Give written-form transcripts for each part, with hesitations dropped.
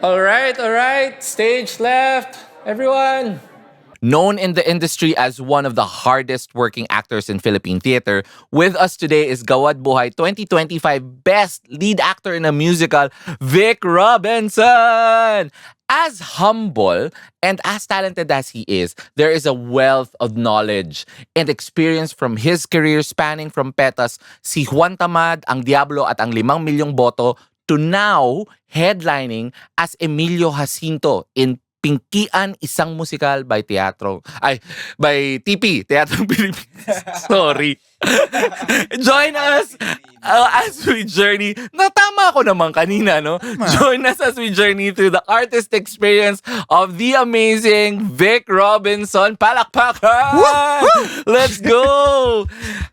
All right. Stage left. Everyone. Known in the industry as one of the hardest working actors in Philippine theater, with us today is Gawad Buhay 2025 Best Lead Actor in a Musical, Vic Robinson! As humble and as talented as he is, there is a wealth of knowledge and experience from his career spanning from Petas, Si Juan Tamad, Ang Diablo at Ang 5 Milyong Boto to now headlining as Emilio Jacinto in Pingkian, isang musikal by by TP, Teatrong Pilipinas. Sorry. Join us as we journey. Natama ako naman kanina, no? Join us as we journey through the artist experience of the amazing Vic Robinson. Palakpakan! Let's go!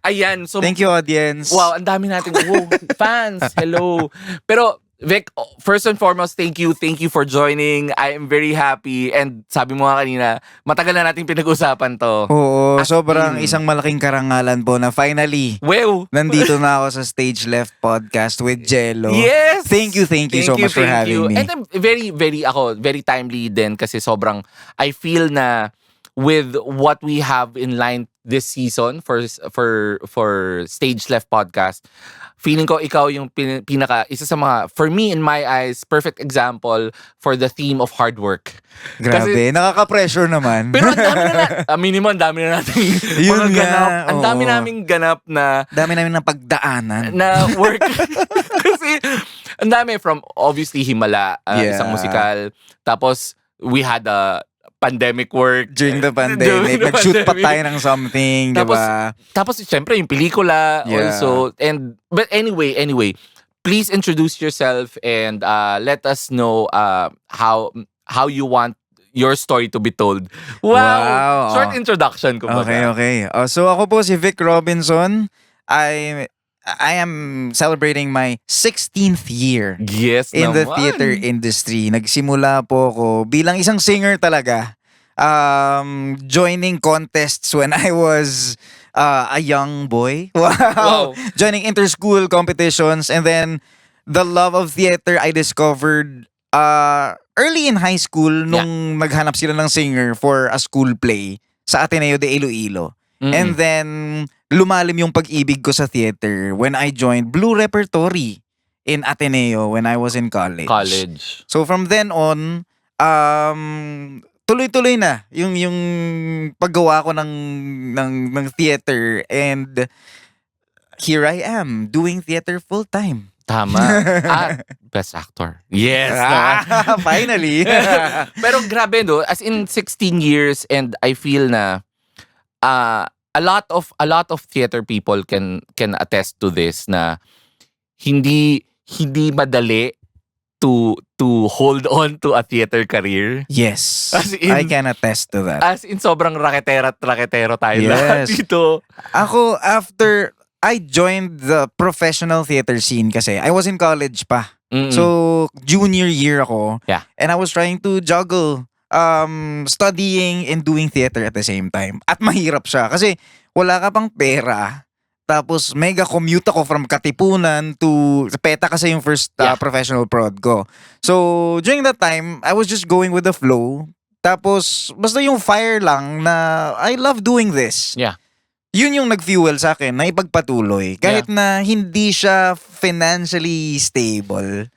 Ayan. So, Thank you, audience. wow, ang dami natin. Wow, fans, hello. Pero, Vic, first and foremost, thank you. Thank you for joining. I am very happy. And sabi mo nga kanina, matagal na nating pinag-usapan to. Oo, As sobrang in- isang malaking karangalan po na finally, Wow! nandito na ako sa Stage Left podcast with Jello. Yes! Thank you so much for having me. And I'm very timely din kasi sobrang, I feel na with what we have in line this season for Stage Left podcast, feeling ko ikaw yung isa sa mga, for me in my eyes, perfect example for the theme of hard work. Grabe, nakaka-pressure naman. Pero ang dami na, aminin mo, ang dami na natin Yun mga nga, ganap. Ang dami oo. naming ganap Dami namin ng pagdaanan. na work. Kasi ang dami from obviously Himala, Yeah. isang musikal. Tapos we had a pandemic work. During the During pandemic, the nag-shoot pa pandemic. tayo ng something, di Tapos, ba? Tapos syempre yung pelikula Yeah. also. But anyway, please introduce yourself and let us know how you want your story to be told. Wow. Short introduction kumbaga. Okay. So ako po si Vic Robinson. I am celebrating my 16th year Yes in the naman. theater industry. Nagsimula po ako bilang isang singer talaga. Joining contests when I was a young boy. Wow. Joining inter-school competitions, and then the love of theater I discovered early in high school nung naghanap sila ng singer for a school play sa Ateneo de Iloilo. Mm-mm. And then lumalim yung pag-ibig ko sa theater when I joined Blue Repertory in Ateneo when I was in college. So from then on, tuloy-tuloy na yung paggawa ko ng theater, and here I am doing theater full time. Tama. Best actor. Yes. naman. Finally. Pero grabe no, as in 16 years, and I feel na a lot of theater people can attest to this na hindi madali to hold on to a theater career. Yes. As in- I can attest to that. As in sobrang raketero tayo Yes. lahat dito. Ako, after I joined the professional theater scene kasi I was in college pa. Mm-mm. So, junior year ako. Yeah. And I was trying to juggle studying and doing theater at the same time. At mahirap siya kasi wala ka pang pera. Tapos mega commute ako from Katipunan to PETA kasi yung first Yeah. professional prod ko. So, during that time, I was just going with the flow. Tapos, basta yung fire lang na I love doing this. Yeah. Yun yung nag-fuel sa akin na ipagpatuloy. Kahit na hindi siya financially stable.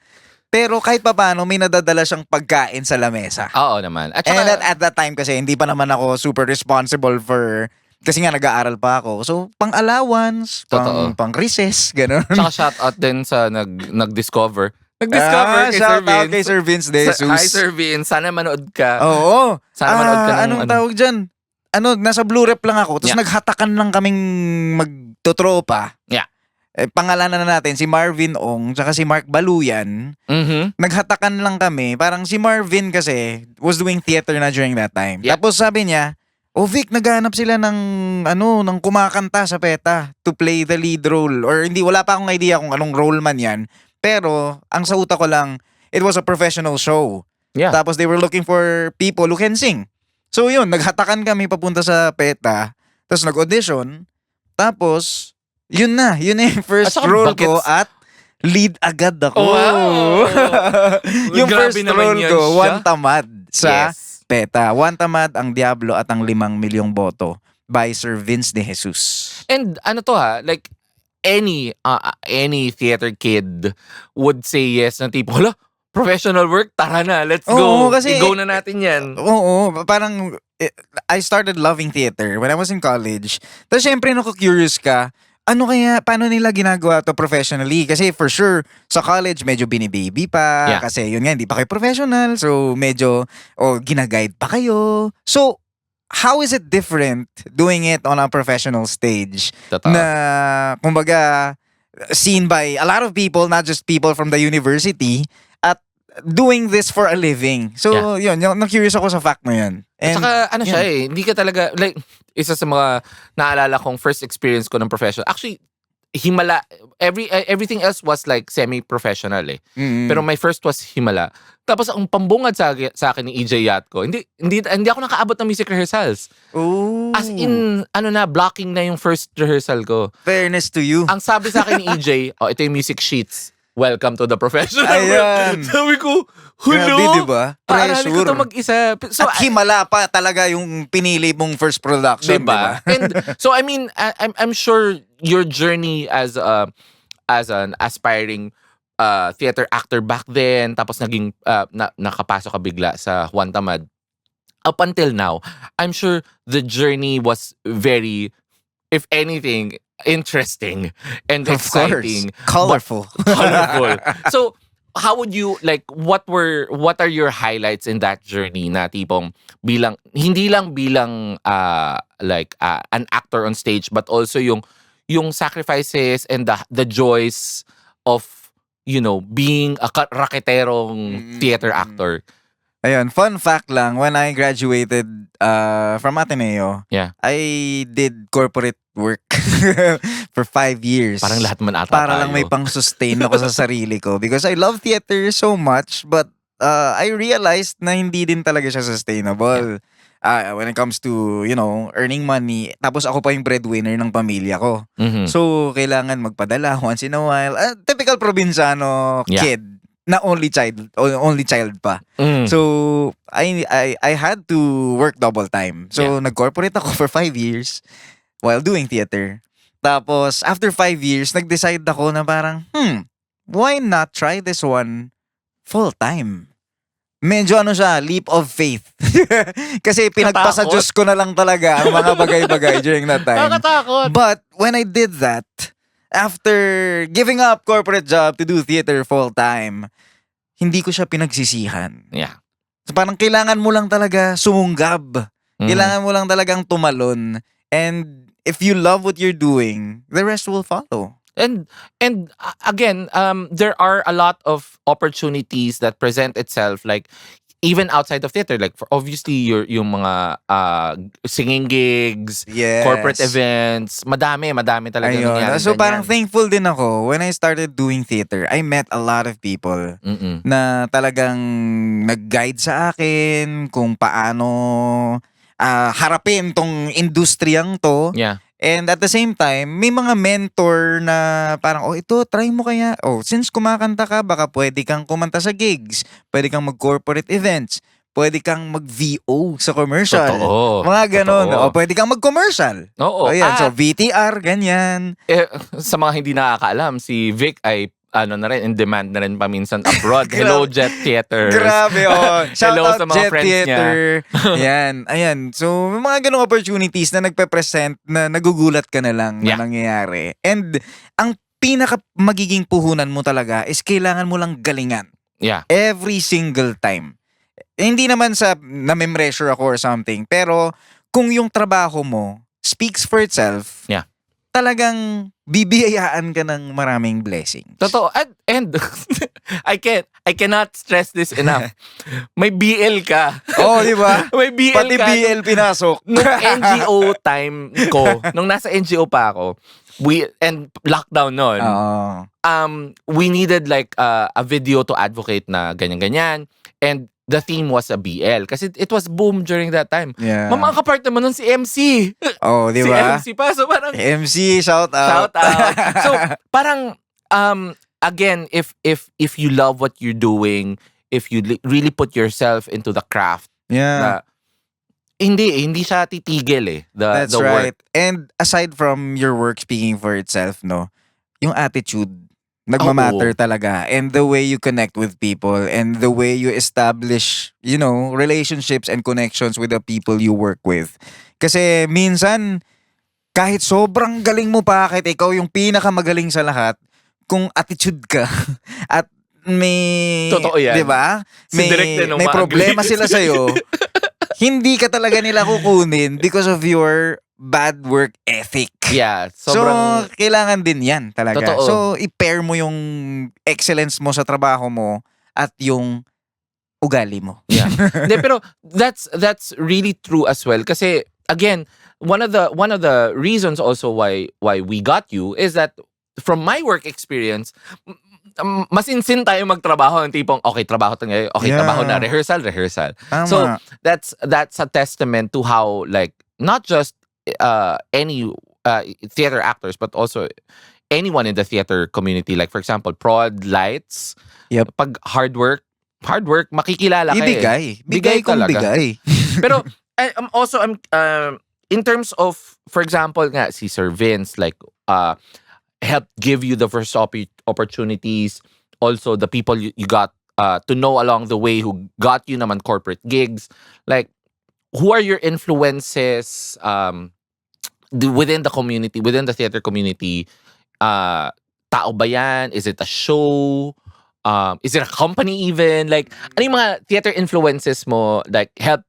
Pero kahit papaano, may nadadala siyang pagkain sa lamesa. Oo naman. At And saka, at that time kasi, hindi pa naman ako super responsible for... Kasi nga nag-aaral pa ako. So, pang-allowance, Totoo. pang-recess, gano'n. tsaka shout out din sa nag-discover. Nag-discover kay Sir shout out Vince. kay Sir Vince De Jesus. Hi Sir Vince, sana manood ka. Oo. Sana manood ka ng Anong ano. tawag dyan? Nasa Blue Rep lang ako. Tapos Yeah. naghatakan lang kaming magtotropa. Yeah. Pangalanan na natin si Marvin Ong tsaka si Mark Baluyan. Mhm. Naghatakan lang kami. Parang si Marvin kasi was doing theater na during that time. Yeah. Tapos sabi niya, Vic, naghanap sila ng kumakanta sa PETA to play the lead role. Or hindi, wala pa akong idea kung anong role man yan. Pero, ang sa utak ko lang, it was a professional show. Yeah. Tapos they were looking for people who can sing. So yun, naghatakan kami papunta sa PETA. Tapos nag-audition. Tapos, yun na yung first At saka role bagets. ko at lead agad ako. Wow! Yung Grabe first naman role yan ko, siya. Juan Tamad sa Yes. PETA. Juan Tamad, ang Diablo at ang 5 milyong boto by Sir Vince De Jesus. And ano to like any theater kid would say yes na tipo, hala, professional work, tara na, let's Oo, go. kasi- I-go na natin yan. Oo, parang I started loving theater when I was in college. Tapos syempre naku-curious ka, paano nila ginagawa to professionally? Kasi for sure, sa college medyo binibaby pa. Yeah. Kasi yun nga, hindi pa kayo professional. So medyo, ginaguide pa kayo. So, how is it different doing it on a professional stage? Totoo. Na, kumbaga, seen by a lot of people, not just people from the university, at doing this for a living. So, yun, na-curious ako sa fact na yun. At saka ano siya yun. hindi ka talaga, like, isa sa mga naalala kong first experience ko ng professional. Actually, Himala, everything else was like semi-professional eh. Mm. Pero my first was Himala. Tapos ang pambungad sa akin ni EJ Yatko, hindi ako nakaabot ng music rehearsals. Ooh. As in, blocking na yung first rehearsal ko. Fairness to you. Ang sabi sa akin ni EJ, ito yung music sheets. Welcome to the professional Ayan. world. Sabi ko, Grabe, hulo? diba? Paaralin ko Pressure. to mag-isa. So, At himala pa talaga yung pinili mong first production, diba? diba? And so I mean, I'm sure your journey as an aspiring theater actor back then, tapos naging nakapasok ka bigla sa Juan Tamad. Up until now, I'm sure the journey was very, if anything, interesting and Of exciting. course. Colorful. Colorful. So, how would you, like, what are your highlights in that journey na tipong hindi lang bilang an actor on stage, but also yung sacrifices and the joys of, being a raketerong theater actor. Ayun, fun fact lang, when I graduated from Ateneo, Yeah. I did corporate work for 5 years. Parang lahat man ata Para tayo. lang may pang-sustain ako sa sarili ko. Because I love theater so much, but I realized na hindi din talaga siya sustainable. When it comes to, earning money. Tapos ako pa yung breadwinner ng pamilya ko. Mhm. So, kailangan magpadala once in a while. Typical probinsyano Yeah. kid na only child pa. Mm. So, I had to work double time. So, nag-corporate ako for 5 years while doing theater. Tapos, after 5 years, nag-decide ako na parang, why not try this one full time? Medyo siya, leap of faith. Kasi pinagpasa Katakot. Diyos ko na lang talaga ang mga bagay-bagay during that time. Nakakatakot. But when I did that, after giving up corporate job to do theater full time, hindi ko siya pinagsisihan. Yeah. So parang kailangan mo lang talaga sumunggab. Mm. Kailangan mo lang talagang tumalon. And if you love what you're doing, the rest will follow. And again, there are a lot of opportunities that present itself, like even outside of theater, like for obviously yung mga singing gigs, Yes. corporate events, madami talaga nangyari. So parang thankful din ako when I started doing theater. I met a lot of people Mm-mm. na talagang nag-guide sa akin kung paano harapin tong industriyang to. Yeah. And at the same time, may mga mentor na parang, ito, try mo kaya. Since kumakanta ka, baka pwede kang kumanta sa gigs. Pwede kang mag-corporate events. Pwede kang mag-VO sa commercial. Totoo. Mga ganon. Totoo. Pwede kang mag-commercial. Oo. Ayan, so At, VTR, ganyan. sa mga hindi nakakaalam, si Vic ay na rin, in demand na rin paminsan abroad. Hello, Jet Theater. Grabe, Shout Hello out sa mga Jet friends Theater. Yan, ayan. So, may mga ganong opportunities na nagpe-present na nagugulat ka na lang Yeah. na nangyayari. And ang pinaka magiging puhunan mo talaga is kailangan mo lang galingan. Yeah. Every single time. Hindi naman sa na-memressure ako or something, pero kung yung trabaho mo speaks for itself, Yeah. talagang bibiyayaan ka ng maraming blessings. Totoo. And I cannot stress this enough. May BL ka. Di ba? May BL Pati ka. BL pinasok. Nung NGO time ko, nung nasa NGO pa ako, and lockdown noon, Oo. we needed like a video to advocate na ganyan-ganyan. And the theme was a BL. Kasi it was boom during that time. Yeah. Mama, ang kapart naman nun si MC. Oh, di Si ba? MC pa. So parang, MC, shout out. shout out. So, parang, again, if you love what you're doing, if you really put yourself into the craft, Yeah. na, hindi siya titigil eh. That's The right. work. And aside from your work speaking for itself, no, yung attitude, nagmamatter Oo. talaga. And the way you connect with people and the way you establish, relationships and connections with the people you work with. Kasi minsan, kahit sobrang galing mo pa, kahit ikaw yung pinakamagaling sa lahat, kung attitude ka at may, Totoo yan. di ba? Si Direk din, May problema sila sa'yo, hindi ka talaga nila kukunin because of your bad work ethic. Yeah, So, sobrang kailangan din yan talaga. Totoo. So, i-pair mo yung excellence mo sa trabaho mo at yung ugali mo. Yeah. Hindi, pero that's really true as well kasi again, one of the reasons also why we got you is that from my work experience, masinsin tayo magtrabaho ng tipong okay, trabaho tayo ngayon, okay, Yeah. trabaho na, rehearsal. Tama. So that's a testament to how, like, not just any theater actors but also anyone in the theater community, like for example prod, lights, Yep. pag hard work makikilala ka eh. Ibigay. Bigay kung talaga. bigay. Pero I'm in terms of, for example nga si Sir Vince, like helped give you the first opportunities, also the people you got to know along the way who got you naman corporate gigs, like who are your influences within the community, within the theater community? Tao ba yan? Is it a show? Is it a company even? Like, ano yung mga theater influences mo like help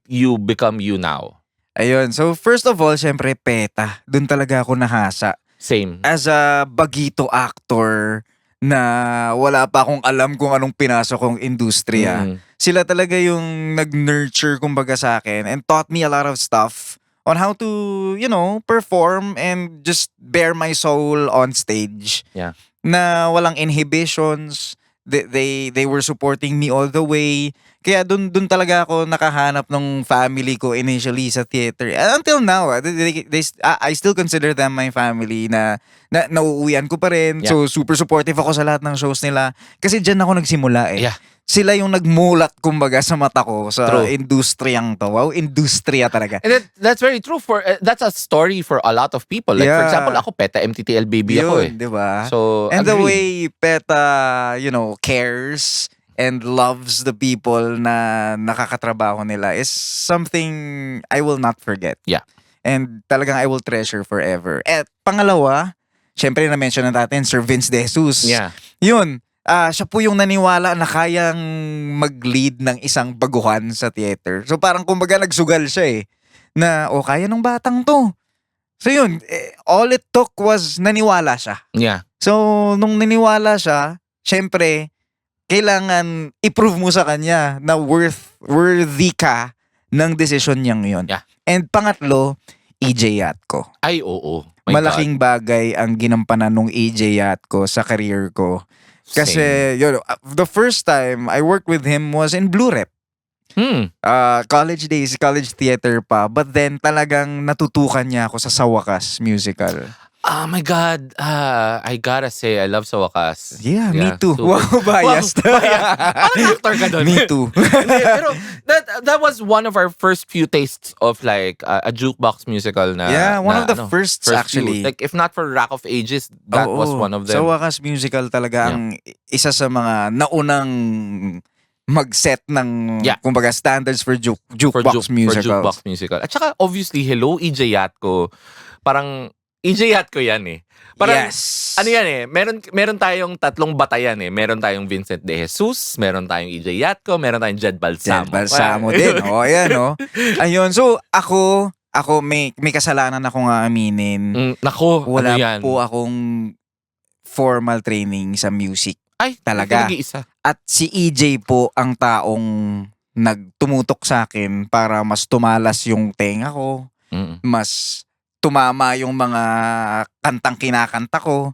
you become you now? Ayun. So, first of all, syempre, PETA. Doon talaga ako nahasa. Same. As a bagito actor na wala pa akong alam kung anong pinasok kong industriya. Mm. Sila talaga yung nag-nurture kumbaga sa akin and taught me a lot of stuff on how to, perform and just bear my soul on stage. Yeah. Na walang inhibitions. They were supporting me all the way. Kaya dun talaga ako nakahanap ng family ko initially sa theater. And until now, I still consider them my family na nauuwian ko pa rin. Yeah. So super supportive ako sa lahat ng shows nila. Kasi dyan ako nagsimula eh. Yeah. Sila yung nagmulat kumbaga sa mata ko sa True. industriyang to. Wow, industriya talaga. And that's very true for that's a story for a lot of people. Like for Yeah. example, ako PETA MTTL baby ako eh. Yun, di ba? So And the agreed. way PETA, cares and loves the people na nakakatrabaho nila is something I will not forget. Yeah. And talagang I will treasure forever. At pangalawa, syempre na-mention na natin, Sir Vince De Jesus. Yeah. Yun, siya po yung naniwala na kayang mag-lead ng isang baguhan sa theater. So parang kumbaga nagsugal siya eh. Na, kaya ng batang to. So yun, all it took was naniwala siya. Yeah. So, nung naniwala siya, syempre, kailangan i-prove mo sa kanya na worthy ka ng desisyon niyang yun. Yeah. And pangatlo, EJ Yatko. Ay, oo. My Malaking bagay ang ginampanan nung EJ Yatko sa career ko. God. Same. Kasi, the first time I worked with him was in Blue Rep. College days, college theater pa. But then, talagang natutukan niya ako sa Sawakas musical. Oh my God. I gotta say, I love Sa Wakas. Yeah, me too. super. Wow, biased. Wow, biased. Parang actor ka doon. Me too. Hindi, pero that was one of our first few tastes of like a jukebox musical na. Yeah, one of the ano, firsts few. actually. Like if not for Rack of Ages, that Oo, was one of them. Sa Wakas musical talaga ang isa sa mga naunang mag-set ng kumbaga standards for jukebox musical. For jukebox musical. At saka obviously, hello EJ Yatko. Parang EJ Yatko yan eh. Parang, yes. ano yan eh, meron tayong tatlong batayan eh. Meron tayong Vincent De Jesus, meron tayong EJ Yatko, meron tayong Jed Balsamo. Jed Balsamo din. Ayan, Ayun, so ako may kasalanan akong aaminin. Nako, Wala ano yan? po akong formal training sa music. Ay, talaga. Isa. At si EJ po ang taong nagtumutok sa akin para mas tumalas yung tenga ko, mas tumama yung mga kantang kinakanta ko.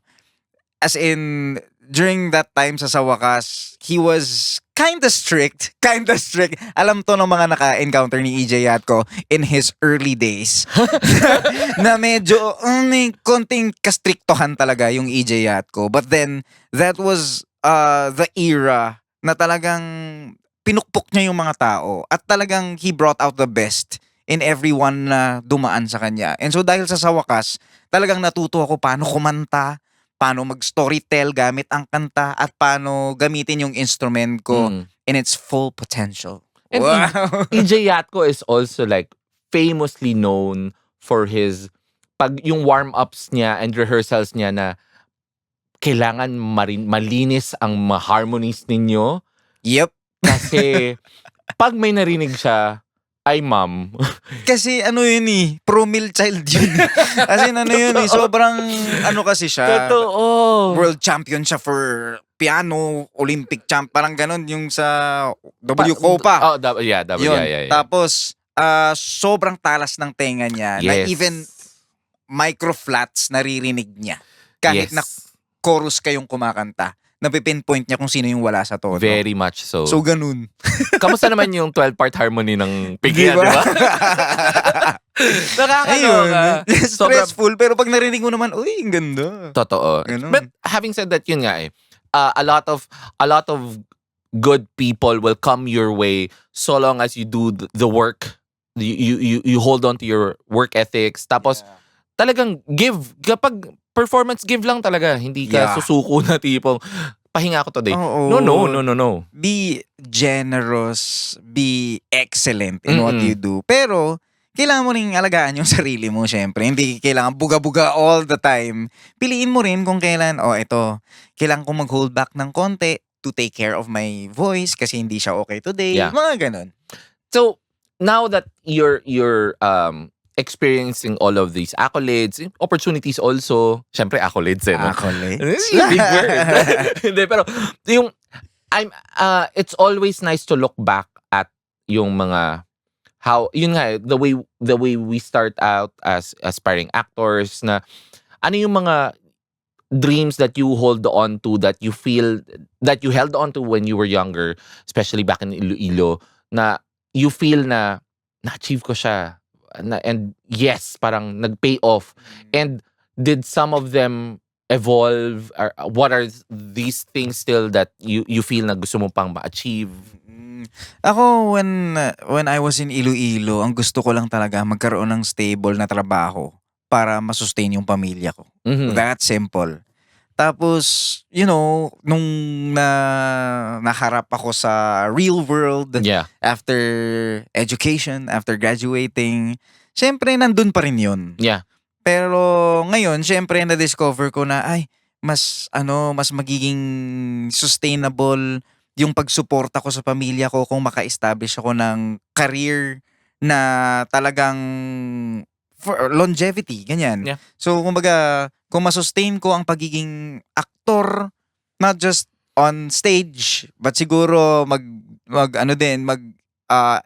As in, during that time sa Wakas, he was kinda strict. Kinda strict. Alam to ng mga naka-encounter ni EJ Yatko in his early days. Na medyo may konting kastriktohan talaga yung EJ Yatko. But then, that was the era na talagang pinukpok niya yung mga tao. At talagang he brought out the best in everyone na dumaan sa kanya. And so dahil sa wakas, talagang natuto ako paano kumanta, paano mag-storytell gamit ang kanta, at paano gamitin yung instrument ko in its full potential. And Wow! EJ Yatko is also like famously known for his pag yung warm-ups niya and rehearsals niya na kailangan malinis ang harmonies ninyo. Yep. Kasi pag may narinig siya, ay ma'am. Kasi ano yun pro-mill child yun. Kasi ano yun sobrang ano kasi siya. Totoo. World champion siya for piano, Olympic champ, parang ganon yung sa WCOPA. Yeah. Tapos, sobrang talas ng tenga niya na even micro-flats naririnig niya. Kahit na chorus kayong kumakanta, napipinpoint niya kung sino yung wala sa tono. Very much so. So, ganun. Kamusta naman yung 12-part harmony ng Pigya, di ba? Nakakaloka. Stressful, pero pag narinig mo naman, uy, ang ganda. Totoo. Ganun. But having said that, yun nga a lot of good people will come your way so long as you do the work. You hold on to your work ethics. Tapos, talagang give. Kapag performance, give lang talaga. Hindi ka susuko na tipong, pahinga ako today. No. Be generous, be excellent in what you do. Pero, kailangan mo ring alagaan yung sarili mo, syempre. Hindi kailangan buga-buga all the time. Piliin mo rin kung kailan, ito, kailangan kong mag-hold back ng konti to take care of my voice kasi hindi siya okay today. Yeah. Mga ganun. So, now that you're experiencing all of these accolades, opportunities also, syempre accolades no? Accolades? Big word. Hindi, pero it's always nice to look back at yung mga yun nga, the way we start out as aspiring actors, na ano yung mga dreams that you hold on to, that you feel that you held on to when you were younger, especially back in Iloilo, na you feel na na-achieve ko siya. And yes, parang nag-pay off. And did some of them evolve? Or what are these things still that you feel na gusto mo pang ma-achieve? Ako, when I was in Iloilo, ang gusto ko lang talaga magkaroon ng stable na trabaho para masustain yung pamilya ko. That simple. Tapos, nung naharap ako sa real world, after education, after graduating, syempre nandun pa rin yun. Yeah. Pero ngayon, syempre na-discover ko na, mas magiging sustainable yung pagsuporta ko sa pamilya ko kung maka-establish ako ng career na talagang for longevity, ganyan. Yeah. So, kumbaga, kung masustain ko ang pagiging aktor, not just on stage, but siguro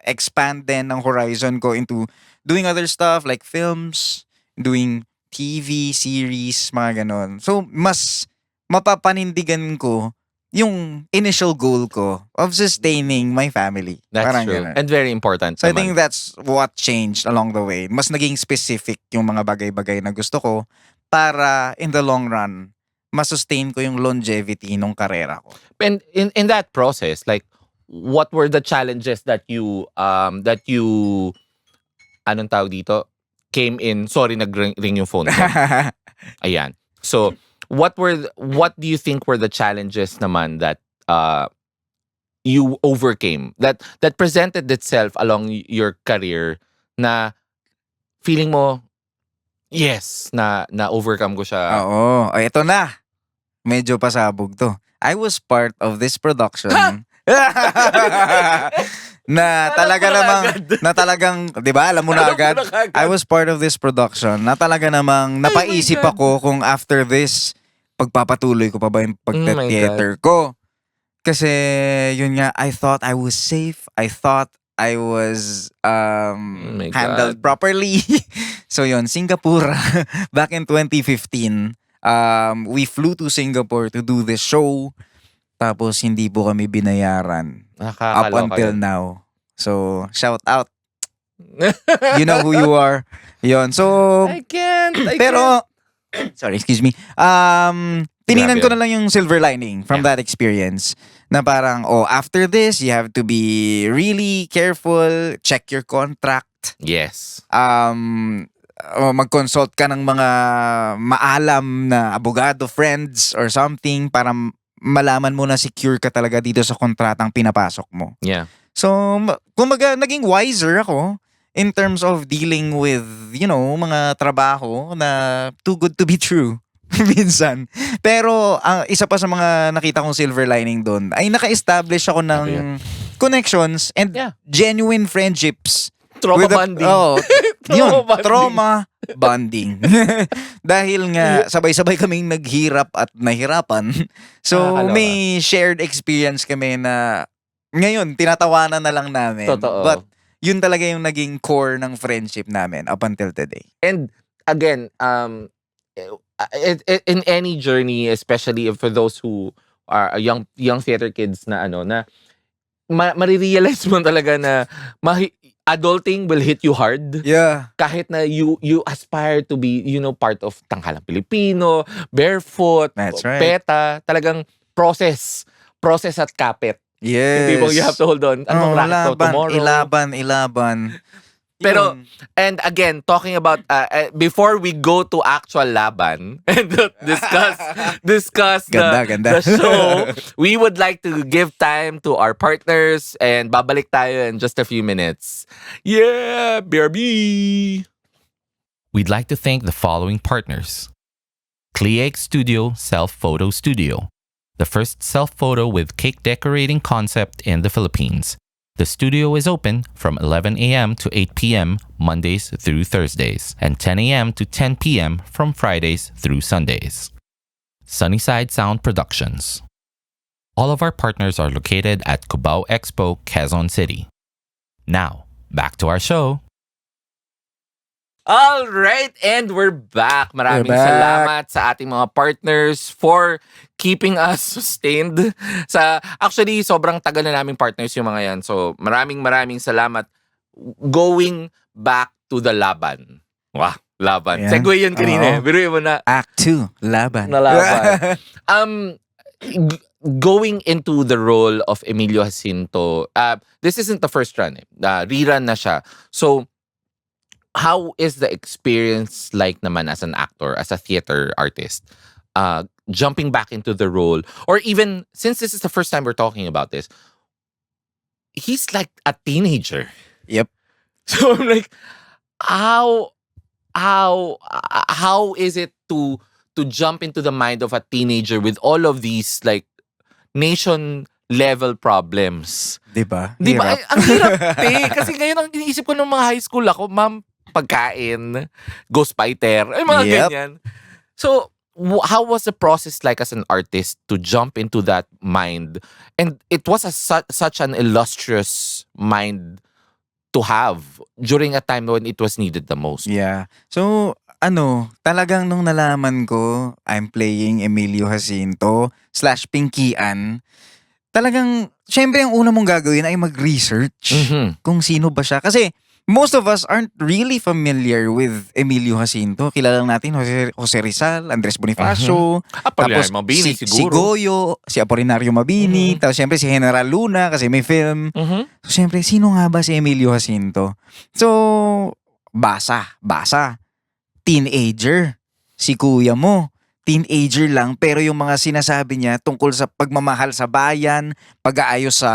expand din ng horizon ko into doing other stuff like films, doing TV series, mga ganon. So, mas mapapanindigan ko yung initial goal ko of sustaining my family. That's parang true. ganun. And very important. So I think that's what changed along the way. Mas naging specific yung mga bagay-bagay na gusto ko para in the long run, masustain ko yung longevity nung karera ko. And in that process, like, what were the challenges that you anong tawag dito? Came in, sorry, nag-ring yung phone ko. Ayan. So, what do you think were the challenges naman that you overcame, that presented itself along your career, na feeling mo, yes, na overcome ko siya? Oo. Ito na. Medyo pasabog to. I was part of this production. na talagang, 'di ba? Alam mo na agad. I was part of this production na talaga namang napaisip ako kung after this pagpapatuloy ko pa ba yung pagte-theater ko. Kasi yun nga, I thought I was safe. I thought I was handled properly. So yun, Singapore back in 2015, we flew to Singapore to do this show. tapos hindi po kami binayaran up Nakakaloka until yun. now. So, shout out. You know who you are. Yun. So, I can't. pero, sorry, excuse me. Tiningnan Grabe ko yun. na lang yung silver lining from that experience. Na parang, after this, you have to be really careful, check your contract. Yes. Mag-consult ka ng mga maalam na abogado friends or something para malaman mo na secure ka talaga dito sa kontratang pinapasok mo. Yeah. So, kumbaga, naging wiser ako in terms of dealing with, mga trabaho na too good to be true. Minsan. Pero, isa pa sa mga nakita kong silver lining doon ay naka-establish ako ng connections and Yeah. genuine friendships. Trauma With bonding. Trauma bonding. Dahil nga, sabay-sabay kaming naghirap at nahirapan. So, Nakakaloka. may shared experience kami na ngayon, tinatawanan na lang namin. Totoo. But, yun talaga yung naging core ng friendship namin up until today. And again, in any journey, especially for those who are young theater kids na marirealize mo talaga na adulting will hit you hard. Yeah. Kahit na you aspire to be, part of Tanghalang Pilipino, Barefoot, That's right. PETA, talagang process at kapit. Yes. Hindi mo you have to hold on. Anong racket to tomorrow? Ilaban. Pero, Yun. and again, talking about, before we go to actual laban and discuss Ganda. the show, we would like to give time to our partners and babalik tayo in just a few minutes. Yeah, BRB! We'd like to thank the following partners. Clieg Studio Self-Photo Studio, the first self-photo with cake decorating concept in the Philippines. The studio is open from 11 a.m. to 8 p.m. Mondays through Thursdays and 10 a.m. to 10 p.m. from Fridays through Sundays. Sunnyside Sound Productions. All of our partners are located at Cubao Expo, Quezon City. Now, back to our show. All right, and we're back. Maraming We're back. salamat sa ating mga partners for keeping us sustained. Actually, sobrang tagal na naming partners yung mga yan. So, maraming salamat. Going back to the laban. Wah, laban. Yeah. Segue yun kanina. Oo. Biruin mo na. Act 2, laban. Na laban. Going into the role of Emilio Jacinto, this isn't the first run. Rerun na siya. So, how is the experience like naman as an actor, as a theater artist? Jumping back into the role, or even since this is the first time we're talking about this, he's like a teenager. Yep. So I'm like, how is it to jump into the mind of a teenager with all of these like nation level problems? Diba? Di ba? Hirap. Ang hirap kasi ngayon ang iniisip ko ng mga high school ako, ma'am, pagkain, Ghost Fighter, ay mga Yep. ganyan. So, how was the process like as an artist to jump into that mind? And it was such an illustrious mind to have during a time when it was needed the most. Yeah. So, talagang nung nalaman ko, I'm playing Emilio Jacinto / Pinkian, talagang, syempre ang una mong gagawin ay mag-research Mhm. kung sino ba siya. Kasi, most of us aren't really familiar with Emilio Jacinto. Kilala lang natin Jose Rizal, Andres Bonifacio, tapos Mabini, si siguro. Goyo, si Apolinario Mabini, tapos syempre si General Luna kasi may film. Mhm. So, syempre, sino nga ba si Emilio Jacinto? So, basa. Teenager. Si kuya mo. Teenager lang, pero yung mga sinasabi niya tungkol sa pagmamahal sa bayan, pag-aayos sa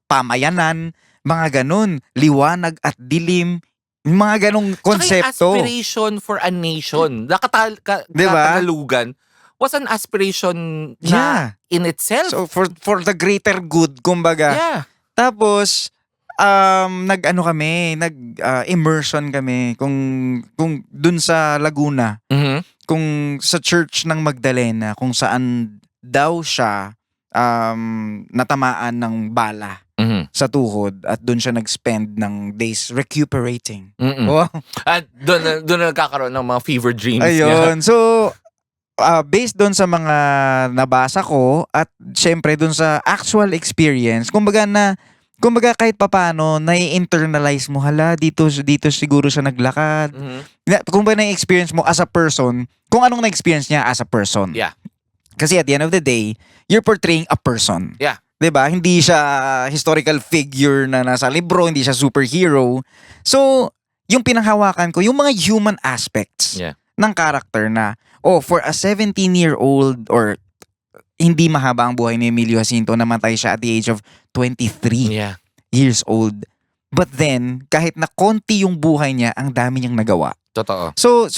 pamayanan, mga ganun. Liwanag at dilim. Mga ganung konsepto. Tsaka yung aspiration for a nation. Diba? Katagalugan was an aspiration na in itself. So, for the greater good, kumbaga. Yeah. Tapos, nag-immersion kami kung dun sa Laguna, Mhm. kung sa Church ng Magdalena, kung saan daw siya natamaan ng bala Mhm. sa tuhod at dun siya nag-spend ng days recuperating. Mm-mm. Wow. At doon na nagkakaroon ng mga fever dreams niya. Ayun. So, based doon sa mga nabasa ko at syempre doon sa actual experience, kumbaga kahit papaano nai-internalize mo, hala, dito siguro siya naglakad. Mhm. Kumbaga na-experience mo as a person, kung anong na-experience niya as a person. Yeah. Kasi at the end of the day, you're portraying a person. Yeah. 'Di ba? Hindi siya historical figure na nasa libro, hindi siya superhero. So, yung pinanghawakan ko, yung mga human aspects Yeah. ng character na, for a 17-year-old or hindi mahaba ang buhay ni Emilio Jacinto, namatay siya at the age of 23 Yeah. years old. But then, kahit na konti yung buhay niya, ang dami niyang nagawa. Totoo. So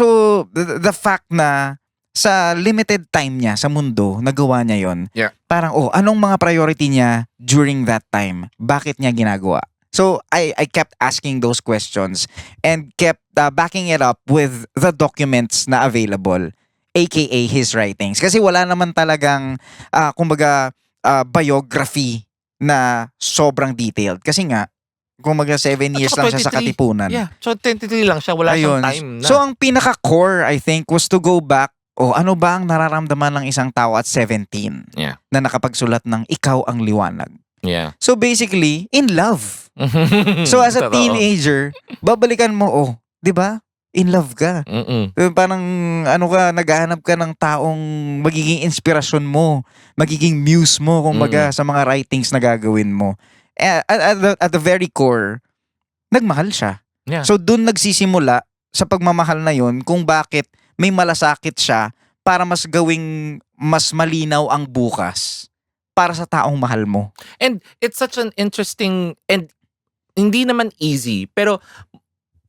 the fact na sa limited time niya sa mundo, nagawa niya yon. Yeah. Parang, anong mga priority niya during that time? Bakit niya ginagawa? So, I kept asking those questions and kept backing it up with the documents na available, aka his writings. Kasi wala naman talagang, kumbaga, biography na sobrang detailed. Kasi nga, kumbaga 7 years saka lang siya sa 23. Katipunan. Yeah. So 23 lang siya. Wala siyang Ayun. time na. So ang pinaka-core, I think, was to go back, ano ba ang nararamdaman ng isang tao at 17 Yeah. na nakapagsulat ng Ikaw ang Liwanag? Yeah. So basically, in love. So as a Totoo. teenager, babalikan mo, di ba? In love ka. Mm-mm. Parang naghahanap ka ng taong magiging inspirasyon mo, magiging muse mo, kumbaga, sa mga writings na gagawin mo. At the very core, nagmahal siya. Yeah. So dun nagsisimula sa pagmamahal na yun kung bakit may malasakit siya para mas malinaw ang bukas para sa taong mahal mo. And it's such an interesting and hindi naman easy pero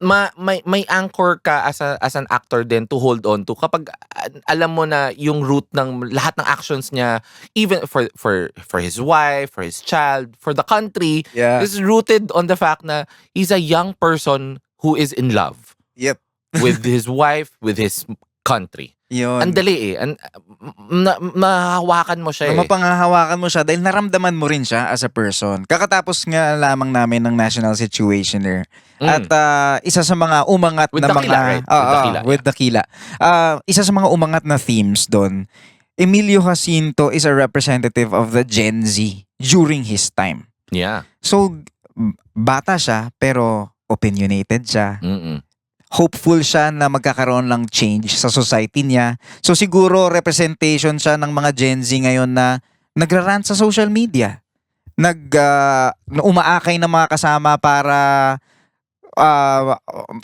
may anchor ka as an actor din to hold on to kapag alam mo na yung root ng lahat ng actions niya, even for his wife, for his child, for the country, Yeah. is rooted on the fact na he's a young person who is in love Yep. with his wife, with his country. Yun. Ang dali mahahawakan mo siya Mapangahawakan mo siya dahil naramdaman mo rin siya as a person. Kakatapos nga lamang namin ng National Situationer. At isa sa mga umangat With na Dakila, mga... right? With Dakila, with Dakila. Isa sa mga umangat na themes doon, Emilio Jacinto is a representative of the Gen Z during his time. Yeah. So, bata siya pero opinionated siya. Mm-mm. Hopeful siya na magkakaroon ng change sa society niya. So siguro representation siya ng mga Gen Z ngayon na nagrarant sa social media. Umaakay ng mga kasama para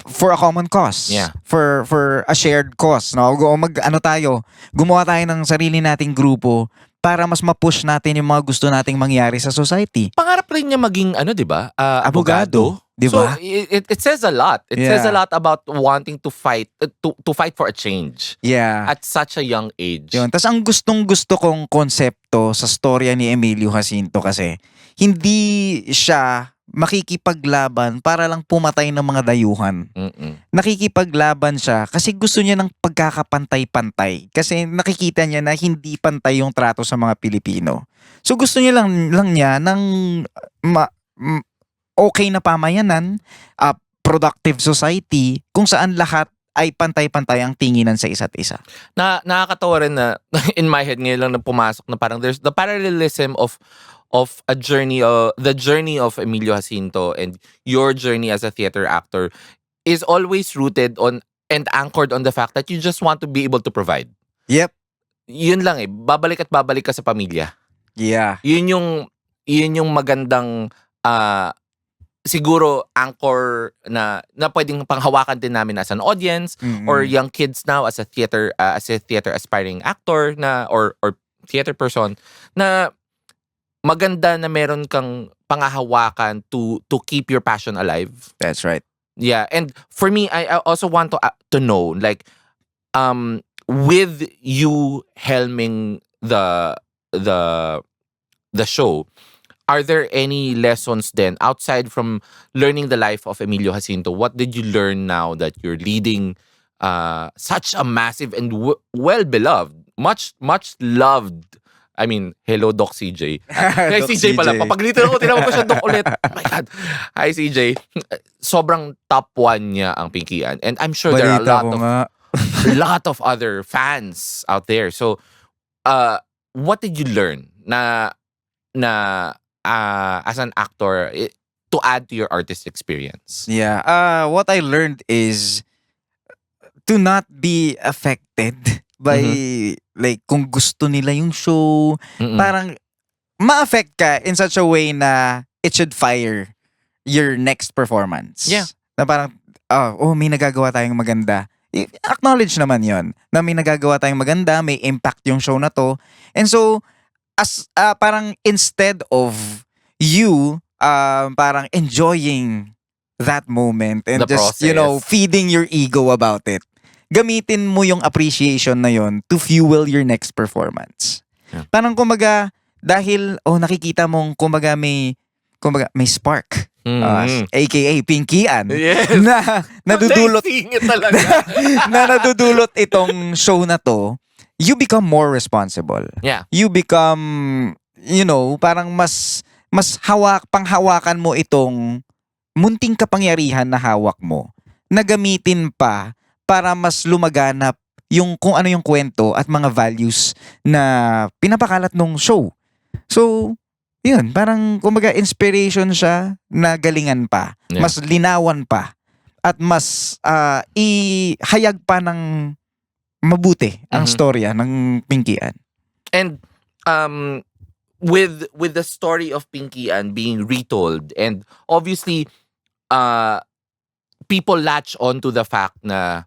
for a common cause. Yeah. For a shared cause. No? Gumawa tayo ng sarili nating grupo para mas ma-push natin yung mga gusto nating mangyari sa society. Pangarap rin niya maging di ba? Abogado. Di So ba? it says a lot. It says a lot about wanting to fight to fight for a change Yeah. at such a young age. Yun. Tapos ang gustong-gusto kong konsepto sa storya ni Emilio Jacinto kasi hindi siya makikipaglaban para lang pumatay ng mga dayuhan. Mm-mm. Nakikipaglaban siya kasi gusto niya ng pagkakapantay-pantay. Kasi nakikita niya na hindi pantay yung trato sa mga Pilipino. So gusto niya lang niya ng okay na pamayanan, productive society, kung saan lahat ay pantay-pantay ang tinginan sa isa't isa. Nakakatawa rin na in my head ngayon lang na pumasok na parang there's the parallelism of a journey, the journey of Emilio Jacinto and your journey as a theater actor is always rooted on and anchored on the fact that you just want to be able to provide. Yep. Yun lang babalik at babalik ka sa pamilya. Yeah. Yun yung magandang siguro anchor na pwedeng panghawakan din namin as an audience or young kids now as a theater aspiring actor na or theater person na maganda na meron kang pangahawakan to keep your passion alive. That's right. Yeah, and for me I also want to know like with you helming the show, are there any lessons then outside from learning the life of Emilio Jacinto? What did you learn now that you're leading such a massive and well-beloved, much loved, I mean, hello Doc CJ. Kay Doc CJ pala, CJ. papaglitan ako, tinawag ko siya Doc ulit. Oh my God. Hi CJ. Sobrang top 1 niya ang Pinkian. And I'm sure there are a Balita lot ko of nga. a lot of other fans out there. So, what did you learn as an actor to add to your artist experience? Yeah. What I learned is to not be affected by like kung gusto nila yung show, Mm-mm. parang ma-affect ka in such a way na it should fire your next performance. Yeah. Na parang, may nagagawa tayong maganda. Acknowledge naman yon na may nagagawa tayong maganda, may impact yung show na to. And so, as parang instead of you parang enjoying that moment and The just, process. feeding your ego about it, gamitin mo yung appreciation na yon to fuel your next performance. Yeah. Parang kumbaga, dahil nakikita mong kumbaga may spark, aka Pinkian, Yes. na nadudulot Naisingit talaga. na nadudulot itong show na to, you become more responsible. Yeah. You become, parang mas panghawakan mo itong munting kapangyarihan na hawak mo, na gamitin pa para mas lumaganap yung kung ano yung kwento at mga values na pinapakalat nung show. So, yun, parang kumbaga inspiration siya na galingan pa, Yeah. mas linawan pa, at mas ihayag pa ng mabuti ang storya ng Pinkian. And with the story of Pinky and being retold, and obviously people latch on to the fact na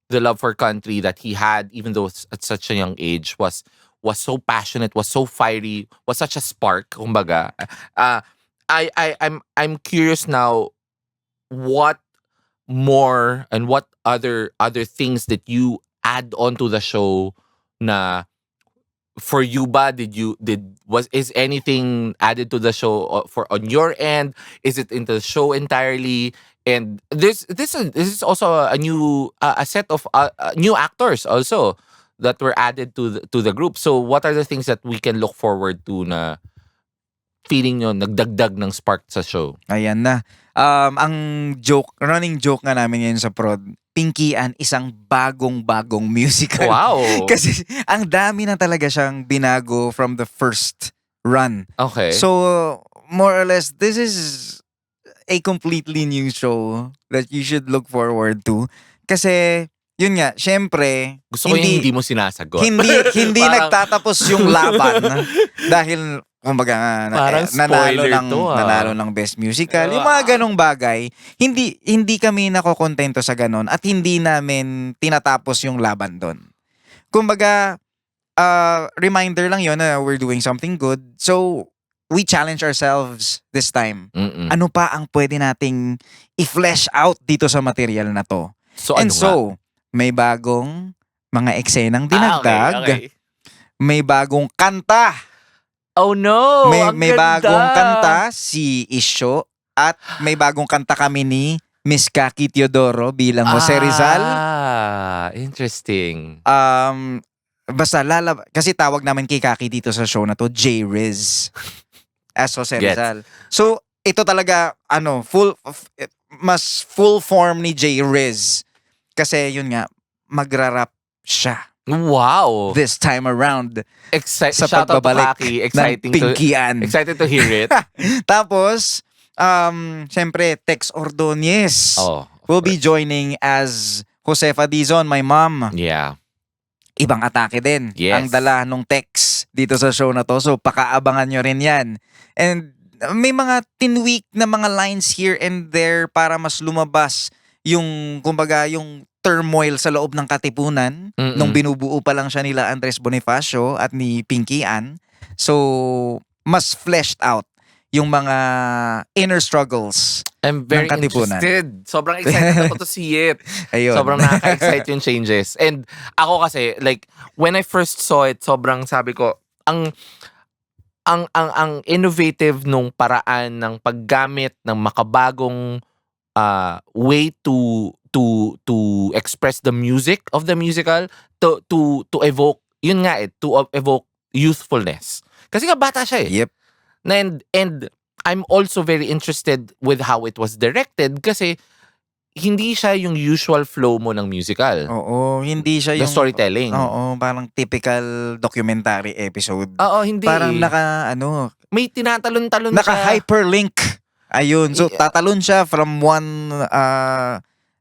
the love for country that he had, even though at such a young age, was so passionate, was so fiery, was such a spark, kumbaga. I'm curious now, what more and what other things that you add on to the show na for you ba, is anything added to the show for on your end? Is it into the show entirely? And this is also a new a set of new actors also that were added to the group. So what are the things that we can look forward to na feeling nyo nagdagdag ng spark sa show? Ayan na. Ang running joke nga namin ngayon sa prod, Pinkian isang bagong musical. Wow. Kasi ang dami na talaga siyang binago from the first run. Okay. So, more or less, this is a completely new show that you should look forward to. Kasi, yun nga, syempre, gusto ko yung hindi mo sinasagot. Hindi Parang- nagtatapos yung laban dahil kumbaga Parang spoiler nanalo ng best musical. Yung mga ganong bagay, hindi kami nakokontento sa ganon at hindi namin tinatapos yung laban doon. Kumbaga, reminder lang yon na we're doing something good. So, we challenge ourselves this time. Mm-mm. Ano pa ang pwede nating i-flesh out dito sa material na to? So, And ano nga? so, may bagong mga eksenang dinagdag. Okay. May bagong kanta. Oh no! ang May ganda! bagong kanta si Isyo at may bagong kanta kami ni Miss Kaki Teodoro bilang Jose Rizal. Interesting. Basta kasi tawag namin kay Kaki dito sa show na to, J-Riz as Jose Gets. Rizal. So, ito talaga mas full form ni J-Riz. Kasi yun nga, magra-rap siya Wow! this time around sa Shout out to pagbabalik Kaki. ng Pinkian. Excited to hear it. Tapos, syempre, Tex Ordonez Oh, will be joining as Josefa Dizon, my mom. yeah. Ibang atake din Yes. ang dala nung Tex dito sa show na to. So, pakaabangan nyo rin yan. And may mga tinweak na mga lines here and there para mas lumabas yung, kumbaga, yung turmoil sa loob ng Katipunan Mm-mm. nung binubuo pa lang siya nila Andres Bonifacio at ni Pinky Ann. So, mas fleshed out yung mga inner struggles. I'm very ng Katipunan. interested. Sobrang excited ako to see it. Ayun. Sobrang nakaka-excite yung changes. And ako kasi, like, when I first saw it, sobrang sabi ko, ang innovative nung paraan ng paggamit ng makabagong way to express the music of the musical to evoke to evoke youthfulness. Kasi nga bata siya eh. Yep. And I'm also very interested with how it was directed kasi hindi siya yung usual flow mo ng musical. Oo, hindi siya The yung storytelling. Oo, parang typical documentary episode. Oo, hindi. Parang May tinatalon-talon siya. naka-hyperlink. Ayun. So, tatalon siya from one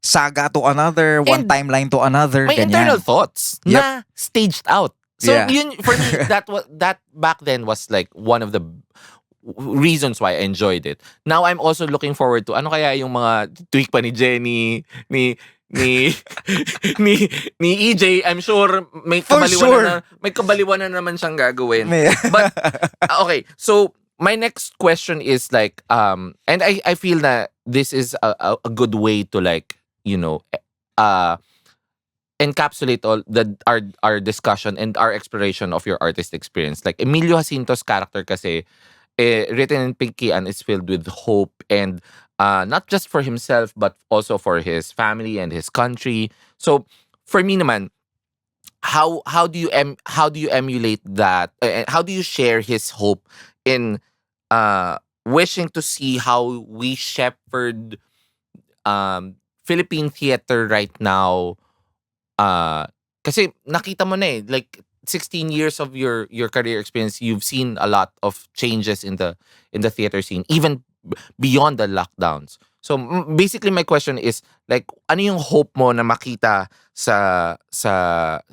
saga to another, one And timeline to another. May ganyan. internal thoughts Yep. na staged out. So, Yeah. yun, for me, that back then was like one of the reasons why I enjoyed it. Now, I'm also looking forward to, ano kaya yung mga tweak pa ni Jenny, ni ni EJ, I'm sure may For kabaliwan sure. may kabaliwan na naman siyang gagawin. May- But okay, so my next question is like and I feel that this is a good way to like, you know, encapsulate all our discussion and our exploration of your artist experience. Like Emilio Jacinto's character kasi written in Pinkian is filled with hope and not just for himself but also for his family and his country. So for me naman, how do you emulate that? How do you share his hope in wishing to see how we shepherd Philippine theater right now? Kasi nakita mo na like 16 years of your career experience, you've seen a lot of changes in the theater scene, even beyond the lockdowns. So basically my question is like, ano yung hope mo na makita sa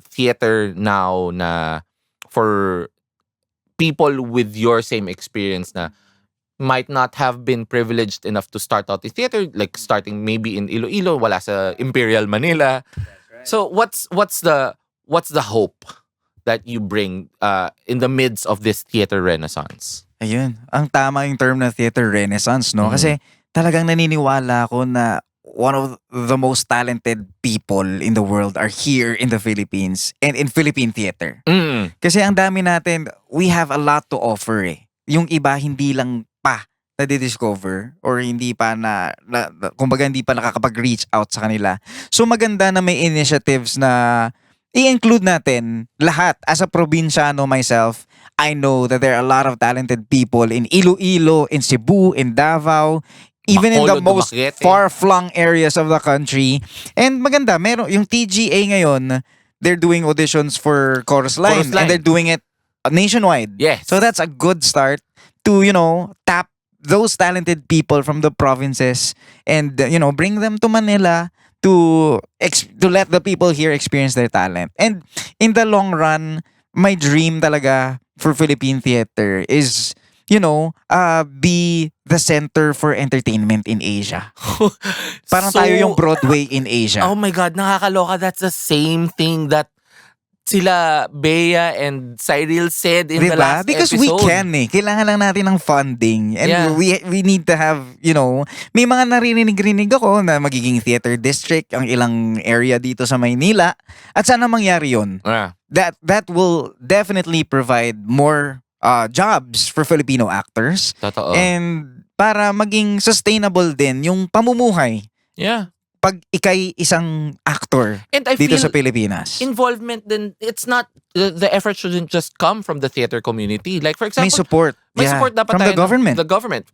theater now na for people with your same experience na might not have been privileged enough to start out in theater, like starting maybe in Iloilo, wala sa Imperial Manila. So what's the hope that you bring in the midst of this theater renaissance? Ayun. Ang tama yung term na theater renaissance, no? Mhm. Kasi talagang naniniwala ako na one of the most talented people in the world are here in the Philippines and in Philippine theater. Mm. Kasi ang dami natin, we have a lot to offer eh. Yung iba hindi lang pa na-discover or hindi pa kumbaga hindi pa nakakapag-reach out sa kanila. So maganda na may initiatives na i-include natin lahat. As a probinsyano myself, I know that there are a lot of talented people in Iloilo, in Cebu, in Davao, even in the Bacolod, most Dumaguete. far-flung areas of the country. And maganda, meron yung TGA ngayon, they're doing auditions for Chorus Line, Chorus Line. and they're doing it nationwide. Yes. So that's a good start to, tap those talented people from the provinces and, bring them to Manila to let the people here experience their talent. And in the long run, my dream talaga for Philippine theater is, be the center for entertainment in Asia. Parang tayo yung Broadway in Asia. Oh my God, nakakaloka. That's the same thing that sila Bea and Cyril said in the last Because episode. we can eh. Kailangan lang natin ng funding. And Yeah. we need to have, may mga narinig ako na magiging theater district ang ilang area dito sa Maynila. At sana mangyari yun. Ah, That will definitely provide more jobs for Filipino actors. totoo. And para maging sustainable din yung pamumuhay Yeah. pag ikay isang actor And I dito feel sa Pilipinas. involvement then it's not the effort shouldn't just come from the theater community. Like for May example, support. may Yeah. support dapat From tayo the government. The government.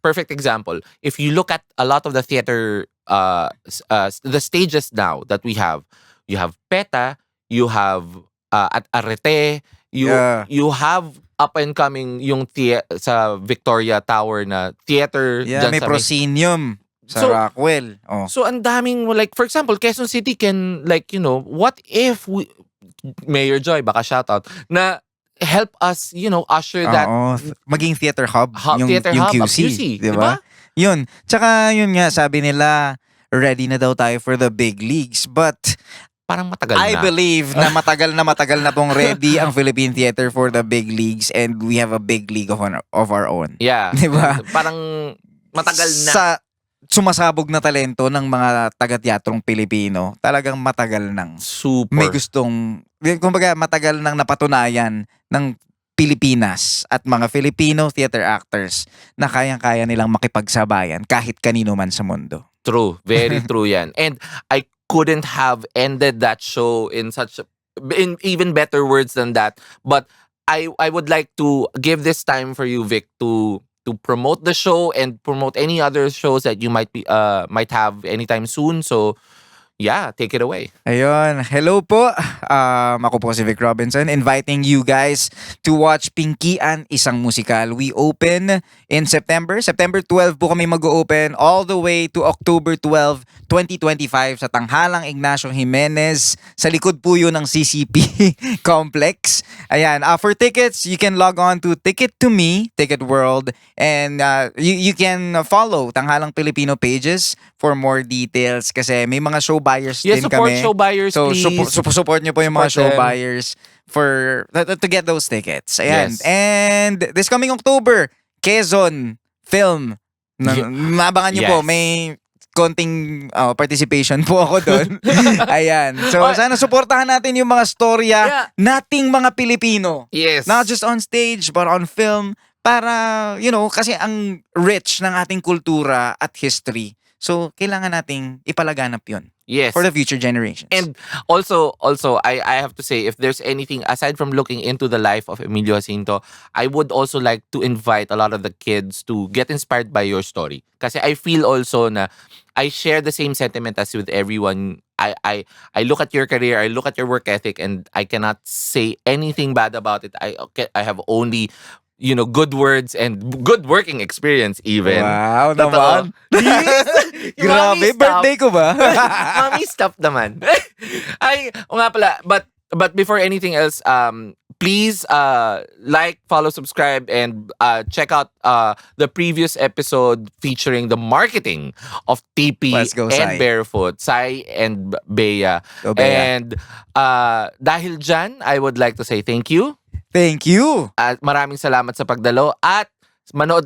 Perfect example. If you look at a lot of the theater the stages now that we have, you have PETA, you have at Arete, Yeah. you have up and coming yung sa Victoria Tower na theater Yeah, dyan may sa proscenium sa So- Rockwell. Oh. So ang daming like for example, Quezon City can like what if Mayor Joy baka shoutout na help us usher that Oo, maging theater hub, yung theater yung hub, QC, di di ba? ba? Yun. Tsaka yun nga sabi nila ready na daw tayo for the big leagues, but Parang matagal I na. believe na matagal na pong ready ang Philippine theater for the big leagues and we have a big league of our own. Yeah. Di ba? Parang matagal na. Sa sumasabog na talento ng mga taga-teatrong Pilipino, talagang matagal nang Super. may gustong, kumbaga matagal nang napatunayan ng Pilipinas at mga Filipino theater actors na kayang-kaya nilang makipagsabayan kahit kanino man sa mundo. True. Very true yan. And I couldn't have ended that show in even better words than that. But I would like to give this time for you, Vic, to to promote the show and promote any other shows that you might have anytime soon. So yeah, take it away. Ayun, hello po. Ako po si Vic Robinson, inviting you guys to watch Pinkian, Isang Musikal. We open in September. September 12 po kami mag-open all the way to October 12, 2025 sa Tanghalang Ignacio Jimenez. Sa likod po yun ng CCP Complex. Ayan, for tickets, you can log on to Ticket to Me, Ticket World, and you can follow Tanghalang Filipino pages for more details kasi may mga show buyers Yeah, din support kami. show buyers, So, please. support nyo po yung mga show Support them. buyers for to get those tickets. Ayan. Yes. And this coming October, Quezon Film. Yeah. Maabangan nyo po, Yes. may konting participation po ako doon. Ayan. So, sana supportahan natin yung mga storya Yeah. nating mga Pilipino. Yes. Not just on stage, but on film. Para, kasi ang rich ng ating kultura at history. So, kailangan nating ipalaganap yun Yes. for the future generations. And also, I have to say, if there's anything aside from looking into the life of Emilio Jacinto, I would also like to invite a lot of the kids to get inspired by your story. Kasi I feel also na I share the same sentiment as with everyone. I look at your career, I look at your work ethic, and I cannot say anything bad about it. I have only good words and good working experience even. Wow, Totoo. naman. Yung Grabe, mommy stuff. birthday ko ba? Mommy stuff naman. Ay, o nga pala, but before anything else, please like, follow, subscribe, and check out the previous episode featuring the marketing of TP Let's go, and Sai. Barefoot, Sai and Bea. Go, Bea. And dahil dyan, I would like to say thank you. Thank you. At maraming salamat sa pagdalo at manood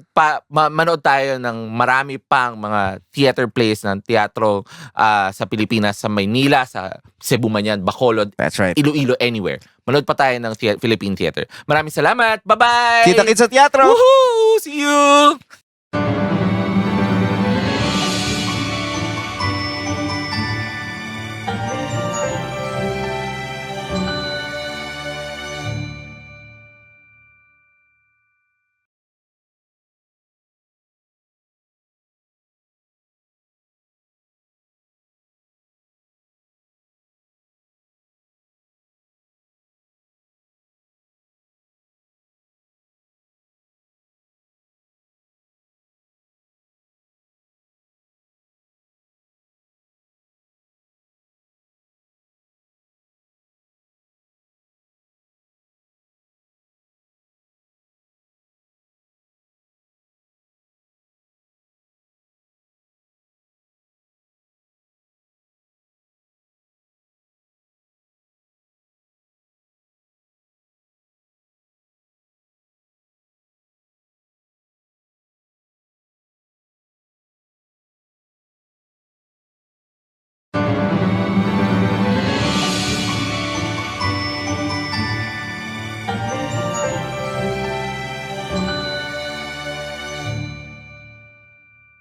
tayo ng marami pang mga theater plays ng teatro sa Pilipinas, sa Maynila, sa Cebu man yan, Bacolod, That's right. Iloilo, anywhere. Manood pa tayo ng Philippine theater. Maraming salamat. Bye-bye! Kita-kits sa teatro. Woohoo! See you!